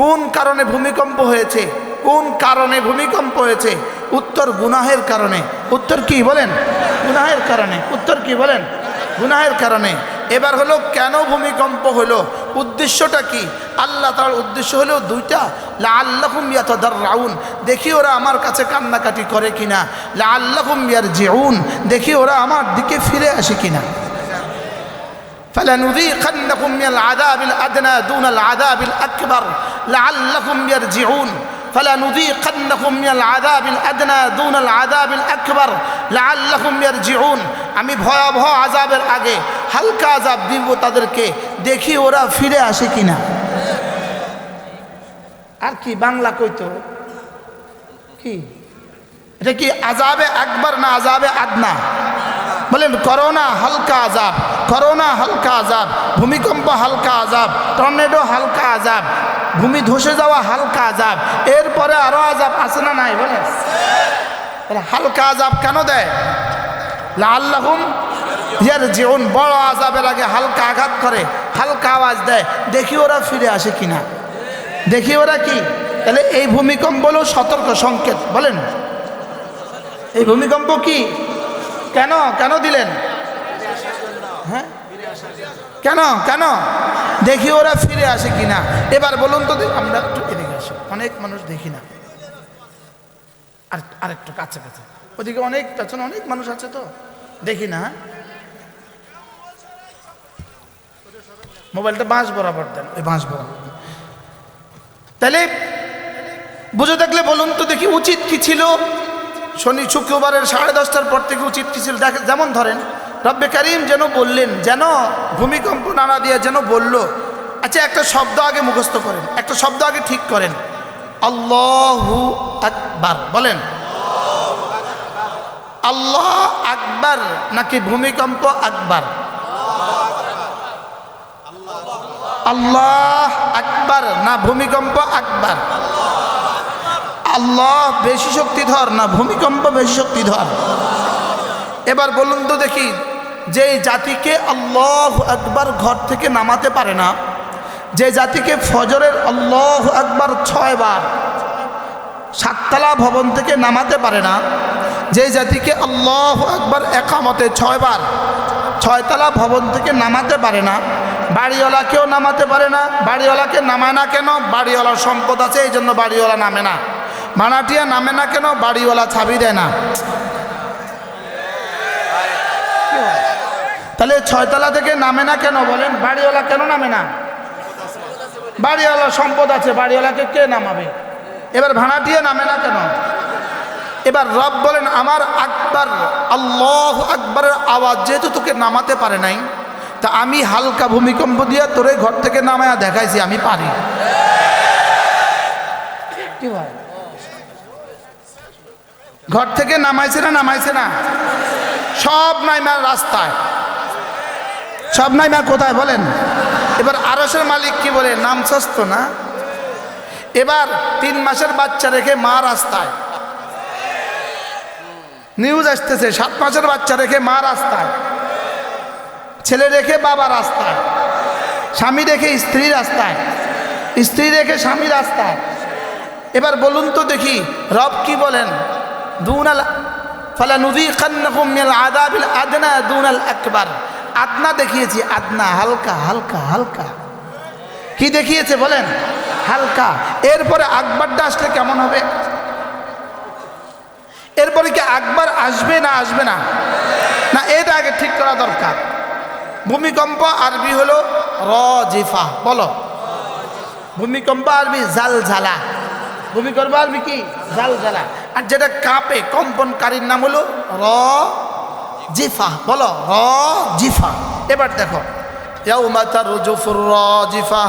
কোন কারণে ভূমিকম্প হয়েছে? কোন কারণে ভূমিকম্প হয়েছে? উত্তর গুনাহের কারণে। উত্তর কি বলেন? গুনাহের কারণে। উত্তর কি বলেন? গুনাহের কারণে। এবার হলো কেন ভূমিকম্প হলো, উদ্দেশ্যটা কি? আল্লাহ তাআলার উদ্দেশ্য হলো দুইটা, লাআল্লাহুম ইয়াতাদাররাউন, দেখি ওরা আমার কাছে কান্নাকাটি করে কিনা, লাআল্লাহুম ইয়ারজিউন, দেখি ওরা আমার দিকে ফিরে আসে কিনা। فلنذيقنهم من العذاب الأدنى دون العذاب الأكبر لعلهم يرجعون فلنذيقنهم من العذاب الأدنى دون العذاب الأكبر لعلهم يرجعون। আমি ভয়াবহ আযাবের আগে হালকা আযাব দিব তাদেরকে, দেখি ওরা ফিরে আসে কিনা। আর কি বাংলা কইতো কি, এটা কি আযাবে আকবার না আযাবে আদনা? বলেন করোনা হালকা আযাব, করোনা হালকা আযাব, ভূমিকম্প হালকা আযাব, টর্নেডো হালকা আযাব, ভূমি ধসে যাওয়া হালকা আযাব, এরপরে আরো আযাব আছে না নাই? বলেন হালকা আযাব কেন দেয়? লাআল্লাহুম ইয়ারজিউন, বড় আযাবের আগে হালকা আঘাত করে, হালকা আওয়াজ দেয়, দেখি ওরা ফিরে আসে কিনা, দেখি ওরা কি। তাহলে এই ভূমিকম্প হলো সতর্ক সংকেত। বলেন এই ভূমিকম্প কি, কেন কেন দিলেন? হ্যাঁ কেন কেন? দেখি ওরা ফিরে আসে কিনা। এবার বলুন তো, আমরা একটু এদিকে আসি, অনেক মানুষ দেখি না, আর একটু কাছে কাছে, ওদিকে অনেক পেছনে অনেক মানুষ আছে তো দেখি না। মোবাইলটা বাঁশ বরাবর দেন, ওই বাঁশ বরাবর। তাহলে বুঝে থাকলে বলুন তো দেখি উচিত কি ছিল? শনি শুক্রবারের 10:30টার পর থেকে উচিত কি ছিল? যেমন ধরেন রব্বে কারিম যেন বললেন, যেন ভূমিকম্প নাড়া দিয়ে যেন বলল, আচ্ছা একটা শব্দ আগে মুখস্থ করেন, একটা শব্দ আগে ঠিক করেন, আল্লাহু আকবার। বলেন আল্লাহ আকবার নাকি ভূমিকম্প আকবার? আল্লাহ আকবার না ভূমিকম্প আকবার? আল্লাহ বেশি শক্তিধর না ভূমিকম্প বেশি শক্তিধর? এবার বলুন তো দেখি, যে জাতিকে আল্লাহু আকবার ঘর থেকে নামাতে পারে না, যে জাতিকে ফজরের আল্লাহু আকবার 6 বার 7তলা ভবন থেকে নামাতে পারে না, যে জাতিকে আল্লাহু আকবার একামতে 6 বার 6তলা ভবন থেকে নামাতে পারে না, বাড়িওয়ালাকেও নামাতে পারে না। বাড়িওয়ালাকে নামায় না কেন? বাড়িওয়ালার সম্পদ আছে এই জন্য বাড়িওয়ালা নামে না। ভাড়াটিয়া নামে না কেন? বাড়িওয়ালা চাবি দেয় না। তাহলে 6তলা থেকে নামে না কেন? বলেন বাড়িওয়ালা কেন নামে না? বাড়িওয়ালার সম্পদ আছে, বাড়িওয়ালাকে কে নামাবে? এবার ভাড়াটিয়া নামে না কেন? এবার রব বলেন আমার আকবার আল্লাহু আকবারের আওয়াজ যেহেতু তোকে নামাতে পারে নাই, তা আমি হালকা ভূমিকম্প দিয়ে তোরে ঘর থেকে নামায়া দেখাইছি আমি পারি। কি ভাই, ঘর থেকে নামাইছে না? নামাইছে না? সব নাইমার রাস্তায়, সব নাইমার কোথায় বলেন? এবার আরশের মালিক কি বলে? নামছস তো না? এবার 3 মাসের বাচ্চা রেখে মা রাস্তায়, নিউজ আসতেছে 7 মাসের বাচ্চা রেখে মা রাস্তায়, ছেলে রেখে বাবা রাস্তায়, স্বামী রেখে স্ত্রী রাস্তায়, স্ত্রী রেখে স্বামী রাস্তায়। এবার বলুন তো দেখি রব কি বলেন? ফালানুযীকান্নাহুম মিনাল আযাবিল আদনা দুনাল আকবার। আদনা দেখিয়েছি, আদনা হালকা হালকা হালকা। কি দেখিয়েছে বলেন? হালকা। এরপরে আকবারটা আসলে কেমন হবে? এরপরে কি আকবার আসবে না আসবে না? না, এটা আগে ঠিক করা দরকার। ভূমিকম্প আরবি হলো রাজিফা। বলো ভূমিকম্প আরবি জালজালা। ভূমিকম্প আরবি কি? জালজালা। আর যেটা কাঁপে কম্পনকারীর নাম হলো রাজিফা। বলো রাজিফা। এবার দেখো ইয়াউমা তারজুফুর রাজিফা,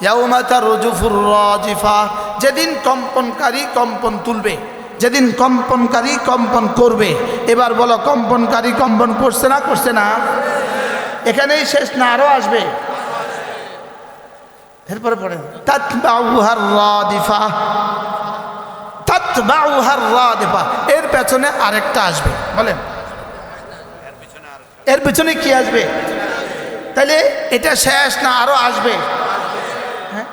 ইয়াউমা তারজুফুর রাজিফা, যেদিন কম্পনকারী কম্পন তুলবে, যেদিন কম্পনকারী কম্পন করবে। এবার বলো কম্পনকারী কম্পন করছে না করছে না? এখানেই শেষ না আরো আসবে? এরপরে পড়েন তাতবাউহার রাদিফা, তাতবাউহার রাদিফা। এর পেছনে আরেকটা আসবে। বলেন এর পেছনে কি আসবে? তাহলে এটা শেষ না আরো আসবে? হ্যাঁ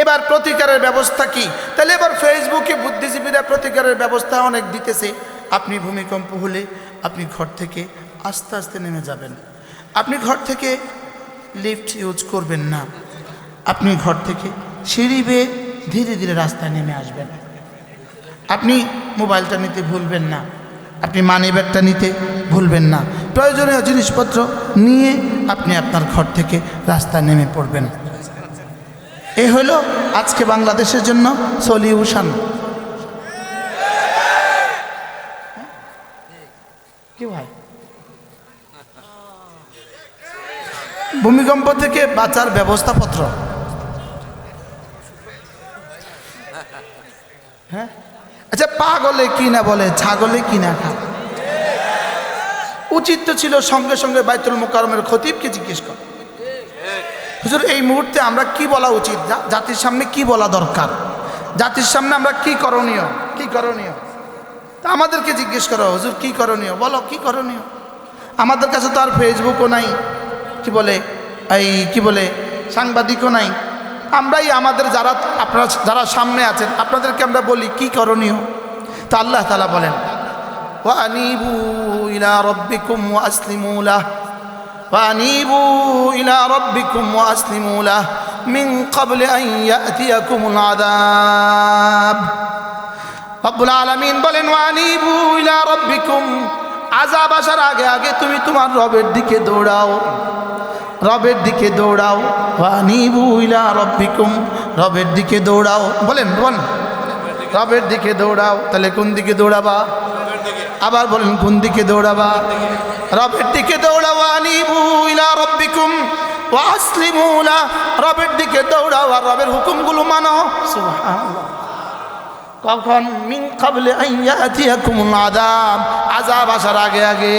এবার প্রতিকারের ব্যবস্থা কি? তাহলে এবার ফেসবুকে বুদ্ধিজীবীরা প্রতিকারের ব্যবস্থা অনেক দিতেছে। আপনি ভূমিকম্প হলে আপনি ঘর থেকে আস্তে আস্তে নেমে যাবেন, আপনি ঘর থেকে লিফট ইউজ করবেন না, আপনি ঘর থেকে সিঁড়ি বেয়ে ধীরে ধীরে রাস্তায় নেমে আসবেন, আপনি মোবাইলটা নিতে ভুলবেন না, আপনি মানি ব্যাগটা নিতে ভুলবেন না, প্রয়োজনীয় জিনিসপত্র নিয়ে আপনি আপনার ঘর থেকে রাস্তায় নেমে পড়বেন। এ হলো আজকে বাংলাদেশের জন্য সলিউশন। কি ভাই, ভূমিকম্প থেকে বাঁচার ব্যবস্থাপত্র। হ্যাঁ, আচ্ছা, পাগলে কি না বলে, ছাগলে কি না খায়। উচিত তো ছিল সঙ্গে সঙ্গে বাইতুল মুকাররমের খতিবকে জিজ্ঞেস কর, হুজুর এই মুহূর্তে আমরা কি বলা উচিত, জাতির সামনে কি বলা দরকার, জাতির সামনে আমরা কি করণীয়, কি করণীয়। তা আমাদেরকে জিজ্ঞেস করো, হুজুর কি করণীয়, বলো কি করণীয়। আমাদের কাছে তো আর ফেসবুকও নাই, কি বলে এই কি বলে সাংবাদিকও নাই। আমরাই আমাদের যারা আপনারা যারা সামনে আছেন আপনাদেরকে আমরা বলি কি করণীয়। তা আল্লাহ তাআলা বলেন, ওয়া আনিবু ইলা রাব্বিকুম ওয়া আসলিমু লাহ, ওয়া আনিবু ইলা রাব্বিকুম ওয়া আসলিমু লাহ মিন ক্বাবলি আন ইয়াতিয়াকুমুল আযাব। রব্বুল আলামিন বলেন, ওয়া আনিবু ইলা রাব্বিকুম, আযাব আসার আগে আগে তুমি তোমার রবের দিকে দৌড়াও, রবের দিকে দৌড়াও। ওয়া আনিবু ইলা রাব্বিকুম, রবের দিকে দৌড়াও। বলেন বলেন, রবের দিকে দৌড়াও। তাহলে কোন দিকে দৌড়াবা? আবার বলেন কোন দিকে দৌড়াবা? রবের দিকে দৌড়াও। আনিবু ইলা রাব্বিকুম ওয়া আসলিমু লাহ, রবের দিকে দৌড়াও আর রবের হুকুমগুলো মানো। সুবহানাল্লাহ। কখন? মিন ক্বাবলি আন ইয়াতিয়াকুমুল আযাব, আযাব আসার আগে আগে,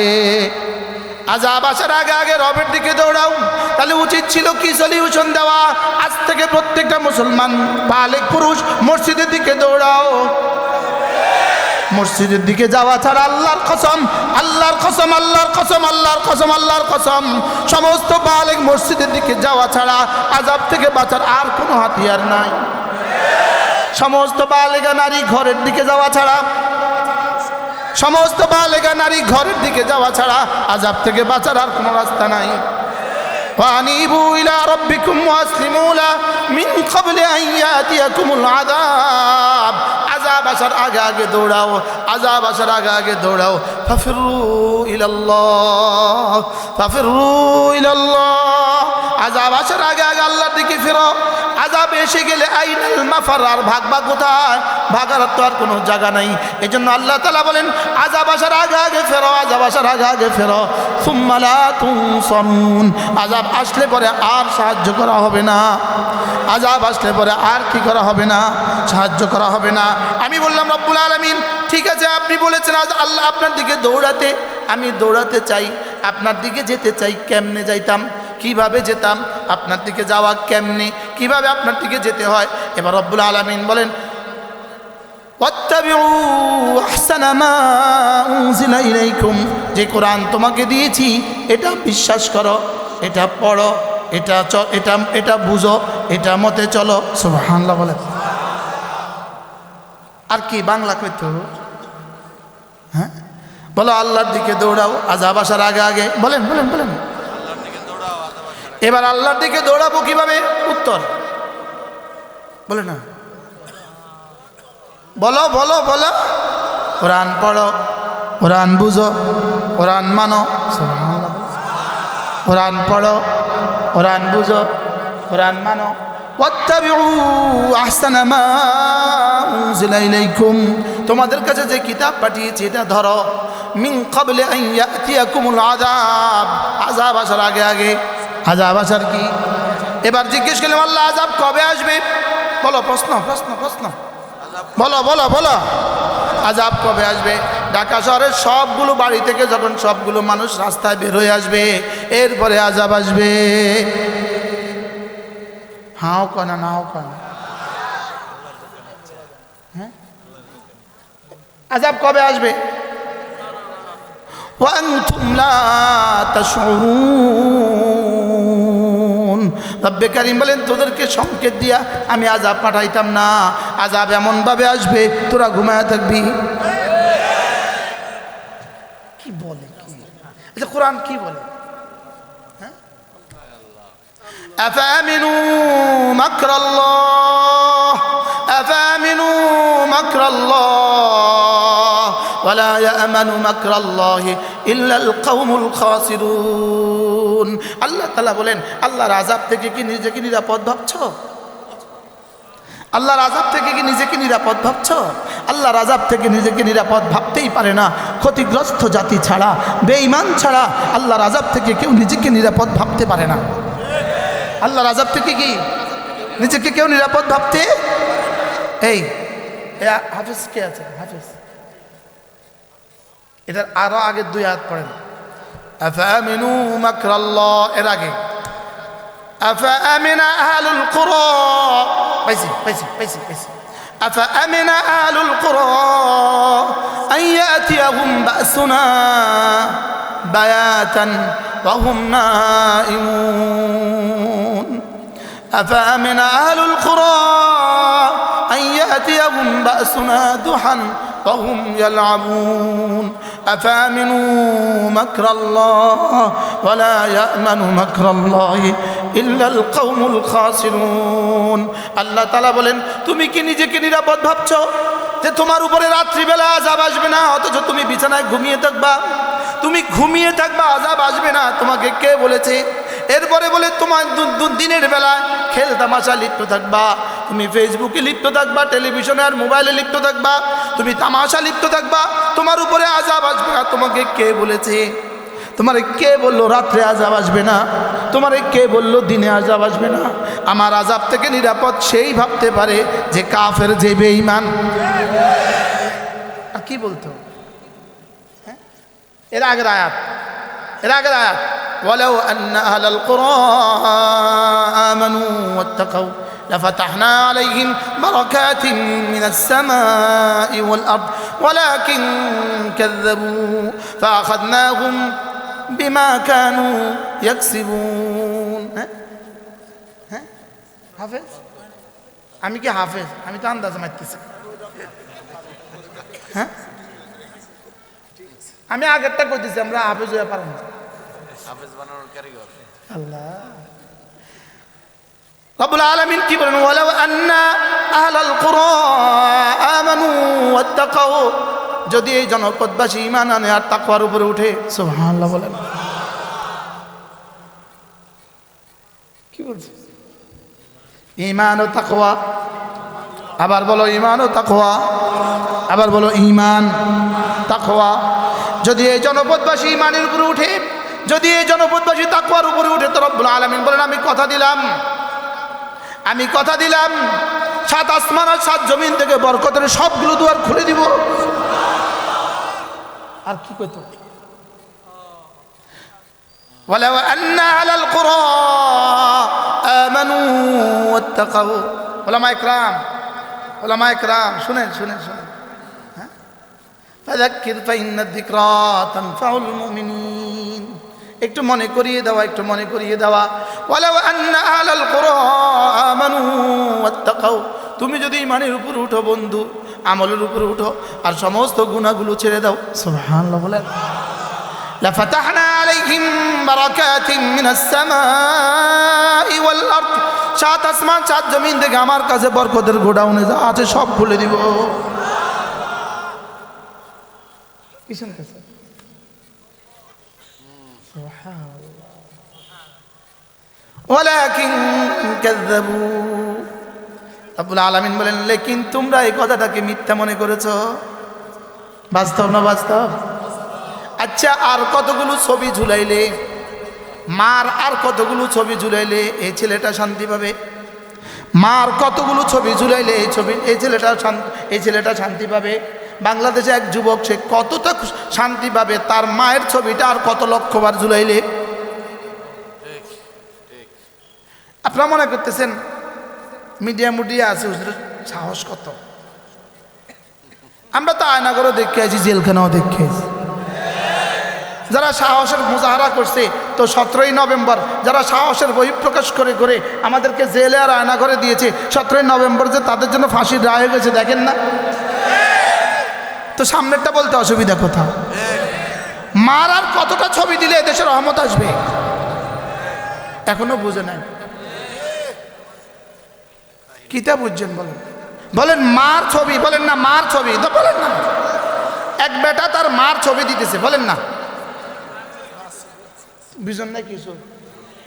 আযাব আসার আগে আগে রবের দিকে দৌড়াও। তাহলে উচিত ছিল কি সলিউশন দেওয়া, আজ থেকে প্রত্যেকটা মুসলমান বালেগ পুরুষ মসজিদের দিকে দৌড়াও। মসজিদের দিকে যাওয়া ছাড়া আল্লাহর কসম, আল্লাহর কসম, আল্লাহর কসম, আল্লাহর কসম, আল্লাহর কসম, সমস্ত বালেগ মসজিদের দিকে যাওয়া ছাড়া আযাব থেকে বাঁচার আর কোনো হাতিয়ার নাই। সমস্ত বালেগা নারী ঘরের দিকে যাওয়া ছাড়া, সমস্ত বালেগা নারী ঘরের দিকে যাওয়া ছাড়া আযাব থেকে বাঁচার আর কোনো রাস্তা নাই। ওয়ানিবু ইলা রাব্বিকুম ওয়াসলিমু লাহ মিন ক্বাবলি আন ইয়াতিয়াকুমুল আযাব, আযাব আসার আগে আগে দৌড়াও, আযাব আসার আগে আগে দৌড়াও। ফাফিরু ইলাল্লাহ, ফাফিরু ইলাল্লাহ, আযাব আসার আগে আগে আল্লাহর দিকে ফিরো। আযাব এসে গেলে আইনাল মাফার, আর ভাগবা কোথায়? ভাগার তো আর কোনো জায়গা নাই। এজন্য আল্লাহ তাআলা বলেন, আযাব আসার আগে আগে ফেরো, আযাব আসার আগে আগে ফেরো। সুম্মা লা তুনসারুন, আযাব আসলে পরে আর সাহায্য করা হবে না, আযাব আসলে পরে আর কি করা হবে না? সাহায্য করা হবে না। আমি বললাম, রব্বুল আলামিন ঠিক আছে, আপনি বলেছেন আজ আল্লাহ আপনার দিকে দৌড়াতে, আমি দৌড়াতে চাই, আপনার দিকে যেতে চাই, কেমনে যাইতাম, কিভাবে যেতাম, আপনার দিকে যাওয়া কেমনে, কিভাবে আপনার দিকে যেতে হয়। এবার রব্বুল আলামিন বলেন, ওয়াত্তাবিউ আহসানা মা উনজিলা ইলাইকুম, যে কোরআন তোমাকে দিয়েছি এটা বিশ্বাস করো, এটা পড়ো, এটা এটা বুঝো, এটা মতে চলো। সুবহানাল্লাহ বলে। আর কি বাংলা কইতো? হ্যাঁ বলো, আল্লাহর দিকে দৌড়াও আযাব আসার আগে আগে। বলেন বলেন বলেন। এবার আল্লাহর দিকে দৌড়াবো কিভাবে? উত্তর বলে না, বলো বলো বলো। কোরআন পড়ো, কোরআন বুঝো, কোরআন মানো। সুবহানাল্লাহ। কোরআন পড়ো, কোরআন বুঝো, কোরআন মানো। ওয়াত্তাবিউ আহসানা মা উনজিলা ইলাইকুম, তোমাদের কাছে যে কিতাব পাঠিয়েছি এটা ধরো। মিন ক্বাবলি আন ইয়াতিয়াকুমুল আযাব, আযাব আসার আগে আগে। আযাব আসার কি? এবার জিজ্ঞেস করলাম, আল্লাহ আযাব কবে আসবে? বলো, প্রশ্ন প্রশ্ন প্রশ্ন, বলো বলো বলো, আযাব কবে আসবে? ঢাকা শহরের সবগুলো বাড়ি থেকে যখন সবগুলো মানুষ রাস্তায় বের হয়ে আসবে, এরপরে আযাব আসবে। হাও কানা নাও কানা, হ্যাঁ আযাব কবে আসবে? ওয়া আনতুম লা তাশউরুন, রব্বে কারীম বলেন তোদেরকে সংকেত দিয়া আমি আযাব পাঠাইতাম না, আযাব এমনভাবে আসবে তোরা ঘুমায়া থাকবি। কি বলে কি এটা কোরআন কি বলে? আফামিনু মাকরাল্লাহ আফামিনু মাকরাল্লাহ ওয়ালা ইয়ামানু মাকরাল্লাহি ইল্লাল কওমুল খাসিরুন। আল্লাহ তাআলা বলেন আল্লাহর আযাব থেকে কি নিজেকে নিরাপদ ভাবছো? আল্লাহর আযাব থেকে কি নিজেকে নিরাপদ ভাবছো? আল্লাহর আযাব থেকে নিজেকে নিরাপদ ভাবতেই পারে না ক্ষতিগ্রস্ত জাতি ছাড়া, বেঈমান ছাড়া আল্লাহর আযাব থেকে কেউ নিজেকে নিরাপদ ভাবতে পারে না। আল্লাহর আযাব থেকে কি নিজেকে কেউ নিরাপদ ভাবতে? এই হাফেজ কে আছে? হাফেজ এটার আরো আগে 2 আয়াত পড়েন। আফামিনু মাকরাল্লাহ এর আগে আফামিনা আহলুল কুরা পাইছি আফামিনা আহলুল কুরা আন ইয়াতিয়াহুম বাসুনা বায়াতান ওয়া হুম নাইমুন। আফামিনা আহলুল কুরা আন ইয়াতিয়াহুম বাসুনা দুহান ওয়া হুম ইয়ালআবুন। আফামিনু মাকরাল্লাহ ওয়ালা ইয়ামানু মাকরাল্লাহি ইল্লাল কওমুল খাসিরুন। আল্লাহ তাআলা বলেন তুমি কি নিজেকে নিরাপদ ভাবছো যে তোমার উপরে রাত্রিবেলা আযাব আসবে না, অথচ তুমি বিছানায় ঘুমিয়ে থাকবা? তুমি ঘুমিয়ে থাকবা, আযাব আসবে না, তোমাকে কে বলেছে? এরপরে বলে তোমার দিনের বেলা খেল তামাশা লিপ্ত থাকবা, তুমি ফেসবুকে লিপ্ত থাকবা, টেলিভিশনে আর মোবাইলে লিপ্ত থাকবা, তুমি তামাশা লিপ্ত থাকবা, তোমার উপরে আযাব আসবে না। তোমাকে কে বলেছে? তোমারে কে বললো রাত্রে আযাব আসবে না? তোমারে কে বললো দিনে আযাব আসবে না? আমার আযাব থেকে নিরাপদ সেই ভাবতে পারে যে কাফের, যে বেঈমান। আর কি বলতো এর আগের আয়াত ওয়ালাউ আন্না আহলাল কুরা আমানু ওয়াত্তাকাউ লাফাতাহনা আলাইহিম বারাকাতিন মিনাস সামাই ওয়াল আরদ ওয়ালাকিন কাযযাবু ফাআখাযনাহুম বিমা কানু ইয়াকসিবুন। হাফেজ আমি কি হাফেজ? আমি তো আন্দাজ মারতেছি। হ্যাঁ আমি আগেরটা কইতেছি আমরা হাফেজ হয়ে পারব না। হাফেজ বানানোর কারিগর আল্লাহ রব্বুল আলামিন কি বলেন? ওয়ালাউ আন্না আহলাল কুরা আমানু ওয়াত্তাকাউ, যদি এই জনপদবাসী ঈমান আনে আর তাকওয়ার উপরে উঠে। সুবহানাল্লাহ বলেন। কি বলছে? ঈমান ও তাকওয়া। আবার বলো ঈমান ও তাকওয়া। আবার বলো ঈমান তাকওয়া। যদি এই জনপদবাসী ঈমানের উপরে উঠে, যদি এই জনপদবাসী তাকওয়ার উপরে উঠে, তো রব্বুল আলামিন বলেন আমি কথা দিলাম 7 আসমান আর 7 জমিন থেকে বরকতের সবগুলো দুয়ার খুলে দিব। আর কি কইতো? ওয়ালাউ আন্না আলাল কুরা আমানু ওয়াত্তাকাউ। ওলামা ইকরাম শুনেন। ফাযাক্কির ফাইন্না যিকরা তানফাউল মুমিনিন। একটু মনে করিয়ে দেওয়া। ওয়ালাউ আন্না আহলাল কুরা আমানু ওয়াত্তাকাউ। তুমি যদি ঈমানের উপর উঠো বন্ধু, আমলের উপর উঠো আর সমস্ত গুনাহগুলো ছেড়ে দাও। সুবহানাল্লাহ বলেন। লাফাতাহনা আলাইহিম বারাকাতিন মিনাস সামাই ওয়াল আরদ। 7 আসমান 7 জমিন থেকে আমার কাছে বরকতের গোডাউনে যা আছে সব খুলে দিব। কি শুনতেছে? সুবহানাল্লাহ। ওয়ালাকিন কাযযাবু। রব্বুল আলামিন বলেন লেকিন তোমরা এই কথাটাকে মিথ্যা মনে করেছো। বাস্তব না বাস্তব? আচ্ছা আর কতগুলো ছবি ঝুলাইলে, মার আর কতগুলো ছবি ঝুলাইলে এই ছেলেটা শান্তি পাবে? মার কতগুলো ছবি ঝুলাইলে এই ছেলেটা শান্তি পাবে? বাংলাদেশে এক যুবক সে কতটা শান্তি পাবে তার মায়ের ছবিটা আর কত লক্ষবার ঝুলাইলে? আপনারা মনে করতেছেন মিডিয়া আছে, সাহস কত? আমরা তো আয়নাগরও দেখে আছি, জেলখানাও দেখে আছি। যারা সাহসের মুজাহারা করছে তো 17ই নভেম্বর যারা সাহসের বহিঃপ্রকাশ করে করে আমাদেরকে জেলে আর আয়না করে দিয়েছে, 17ই নভেম্বর যে তাদের জন্য ফাঁসির রায় হয়ে গেছে, দেখেন না? তো সামনেরটা বলতে অসুবিধা কোথাও? মার আর কতটা ছবি দিলে এদেশে রহমত আসবে? এখনো বুঝে নাই। কিতা বুঝছেন বলেন? বলেন মার ছবি, বলেন না মার ছবি, তো বলেন না। এক বেটা তার মার ছবি দিতেছে, বলেন না। বুঝেন না কিছু?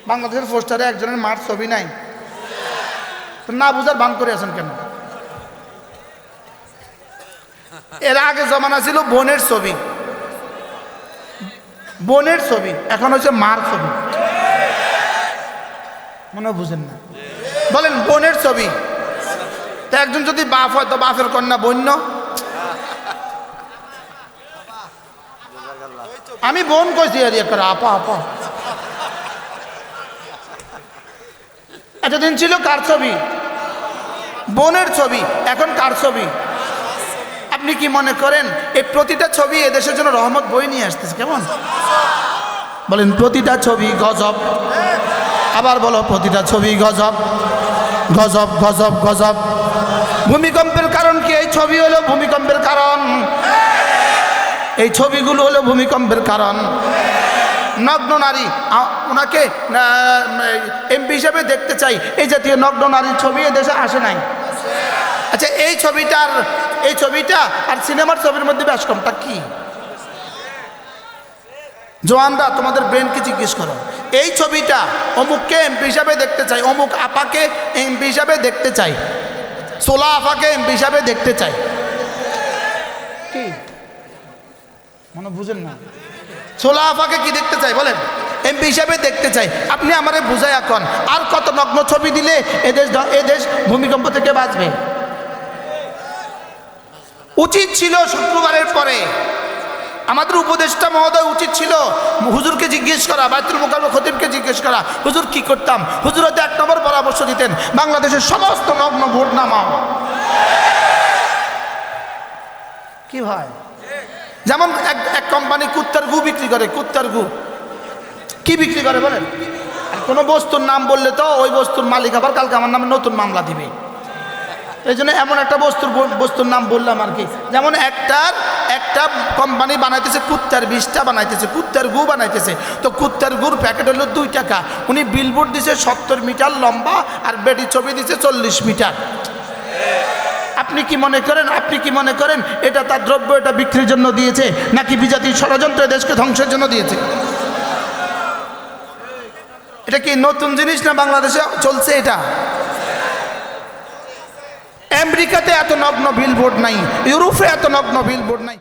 বাংলাদেশের পোস্টারে একজনের মার ছবি নাই, তো না বুঝার ভান করে আছেন কেন? এর আগে জমানা ছিল বোনের ছবি, বোনের ছবি, এখন হচ্ছে মার ছবি। মনে বুঝেন না? বলেন বোনের ছবি। তা একজন যদি বাপ হয় তো বাপের কন্যা বন্য। আমি বোন কইছি আর করে আপা আপা। এতদিন ছিল কার ছবি? বোনের ছবি, এখন কার ছবি? আপনি কি মনে করেন এই প্রতিটা ছবি এদেশের জন্য রহমত বই নিয়ে আসতেছে? কেমন বলেন? প্রতিটা ছবি গজব। আবার বলো, প্রতিটা ছবি গজব গজব গজব গজব। ভূমিকম্পের কারণ কি? এই ছবি হলো ভূমিকম্পের কারণ, এই ছবিগুলো হলো ভূমিকম্পের কারণ। নগ্ন নারী, ওনাকে এমপি হিসাবে দেখতে চাই, এই জাতীয় নগ্ন নারীর ছবি এদেশে আসে নাই। আচ্ছা, এই ছবিটা আর সিনেমার ছবির মধ্যে বেশ কমটা কি? জওয়ানরা তোমাদের ব্রেনকে জিজ্ঞেস করো, এই ছবিটা অমুককে এমপি হিসাবে দেখতে চাই, অমুক আপাকে এমপি হিসাবে দেখতে চাই, সোলা আপাকে এমপি হিসাবে দেখতে চাই, কি মনে বুঝেন না? সোলা আপাকে কি দেখতে চাই বলেন? এমপি হিসাবে দেখতে চাই। আপনি আমারে বুঝাই এখন আর কত নগ্ন ছবি দিলে এদেশ ভূমিকম্প থেকে বাঁচবে? উচিত ছিল শুক্রবারের পরে আমাদের উপদেষ্টা মহোদয় উচিত ছিল হুজুরকে জিজ্ঞেস করা, বাইতুল মুকাররম খতিবকে জিজ্ঞেস করা, হুজুর কি করতাম? হুজুর হয়তো 1 নম্বর পরামর্শ দিতেন, বাংলাদেশের সমস্ত নগ্ন ভোট নামাও। কি হয়? যেমন এক কোম্পানি কুত্তার গু বিক্রি করে, কুত্তার গু কি বিক্রি করে বলেন? আর কোনো বস্তুর নাম বললে তো ওই বস্তুর মালিক আবার কালকে আমার নামে নতুন মামলা দিবে। এই জন্য এমন একটা বস্তুর নাম বললাম আর কি। যেমন একটা কোম্পানি বানাইতেছে কুত্তার বিষটা বানাইতেছে, কুত্তার গু বানাইতেছে, তো কুত্তার গুর প্যাকেট হলো 2 টাকা। উনি বিলবোর্ড দিছে 70 মিটার লম্বা আর বেডি ছবি দিছে 40 মিটার। আপনি কি মনে করেন এটা তার দ্রব্য, এটা বিক্রির জন্য দিয়েছে নাকি বিজাতির ষড়যন্ত্র দেশকে ধ্বংসের জন্য দিয়েছে? এটা কি নতুন জিনিস না বাংলাদেশে চলছে? এটা আমেরিকাতে এত নগ্ন বিলবোর্ড নাই, ইউরোপে এত নগ্ন বিলবোর্ড নাই।